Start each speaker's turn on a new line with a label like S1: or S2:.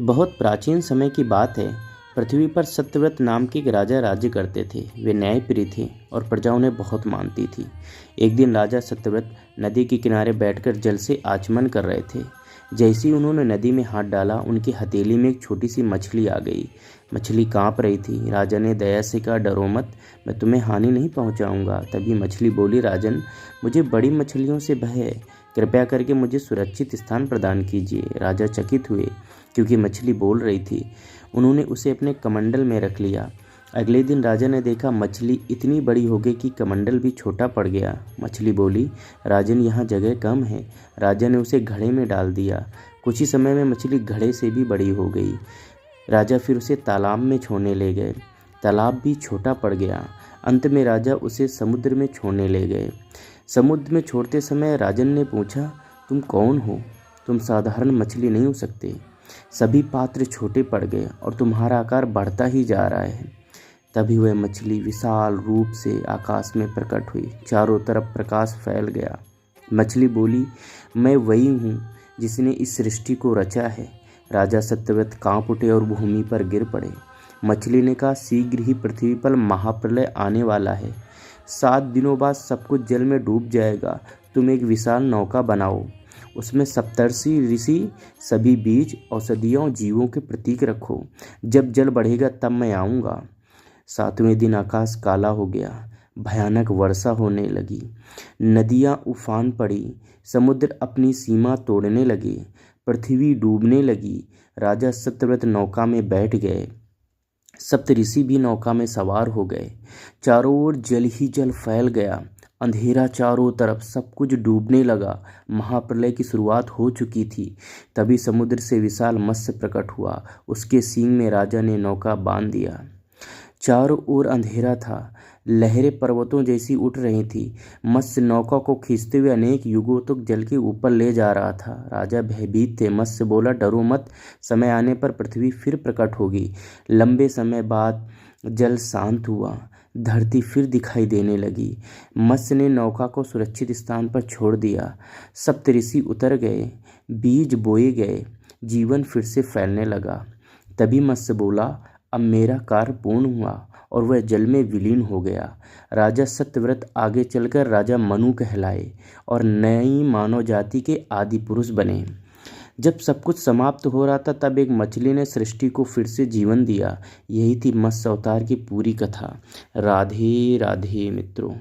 S1: बहुत प्राचीन समय की बात है। पृथ्वी पर सत्यव्रत नाम के एक राजा राज्य करते थे। वे न्यायप्रिय थे और प्रजा उन्हें बहुत मानती थी। एक दिन राजा सत्यव्रत नदी के किनारे बैठकर जल से आचमन कर रहे थे। जैसे ही उन्होंने नदी में हाथ डाला, उनकी हथेली में एक छोटी सी मछली आ गई। मछली कांप रही थी। राजा ने दया से कहा, डरो मत, मैं तुम्हें हानि नहीं पहुंचाऊंगा। तभी मछली बोली, राजन, मुझे बड़ी मछलियों से भय है, कृपया करके मुझे सुरक्षित स्थान प्रदान कीजिए। राजा चकित हुए क्योंकि मछली बोल रही थी। उन्होंने उसे अपने कमंडल में रख लिया। अगले दिन राजा ने देखा मछली इतनी बड़ी हो गई कि कमंडल भी छोटा पड़ गया। मछली बोली, राजन, यहाँ जगह कम है। राजा ने उसे घड़े में डाल दिया। कुछ ही समय में मछली घड़े से भी बड़ी हो गई। राजा फिर उसे तालाब में छोड़ने ले गए। तालाब भी छोटा पड़ गया। अंत में राजा उसे समुद्र में छोड़ने ले गए। समुद्र में छोड़ते समय राजन ने पूछा, तुम कौन हो? तुम साधारण मछली नहीं हो सकते। सभी पात्र छोटे पड़ गए और तुम्हारा आकार बढ़ता ही जा रहा है। तभी वह मछली विशाल रूप से आकाश में प्रकट हुई। चारों तरफ प्रकाश फैल गया। मछली बोली, मैं वही हूँ जिसने इस सृष्टि को रचा है। राजा सत्यव्रत कांप उठे और भूमि पर गिर पड़े। मछली ने कहा, शीघ्र ही पृथ्वी पर महाप्रलय आने वाला है। 7 दिनों बाद सब कुछ जल में डूब जाएगा। तुम एक विशाल नौका बनाओ, उसमें सप्तर्षि ऋषि, सभी बीज, औषधियों, जीवों के प्रतीक रखो। जब जल बढ़ेगा तब मैं आऊँगा। 7वें दिन आकाश काला हो गया। भयानक वर्षा होने लगी। नदियाँ उफान पड़ी। समुद्र अपनी सीमा तोड़ने लगे। पृथ्वी डूबने लगी। राजा सत्यव्रत नौका में बैठ गए। सप्तऋषि भी नौका में सवार हो गए। चारों ओर जल ही जल फैल गया। अंधेरा चारों तरफ, सब कुछ डूबने लगा। महाप्रलय की शुरुआत हो चुकी थी। तभी समुद्र से विशाल मत्स्य प्रकट हुआ। उसके सींग में राजा ने नौका बांध दिया। चारों ओर अंधेरा था। लहरें पर्वतों जैसी उठ रही थी। मत्स्य नौका को खींचते हुए अनेक युगों तक जल के ऊपर ले जा रहा था। राजा भयभीत थे। मत्स्य बोला, डरो मत, समय आने पर पृथ्वी फिर प्रकट होगी। लंबे समय बाद जल शांत हुआ। धरती फिर दिखाई देने लगी। मत्स्य ने नौका को सुरक्षित स्थान पर छोड़ दिया। सप्तऋषि उतर गए। बीज बोए गए। जीवन फिर से फैलने लगा। तभी मत्स्य बोला, अब मेरा कार्य पूर्ण हुआ, और वह जल में विलीन हो गया। राजा सत्यव्रत आगे चलकर राजा मनु कहलाए और नई मानव जाति के आदि पुरुष बने। जब सब कुछ समाप्त हो रहा था, तब एक मछली ने सृष्टि को फिर से जीवन दिया। यही थी मत्स्य अवतार की पूरी कथा। राधे राधे मित्रों।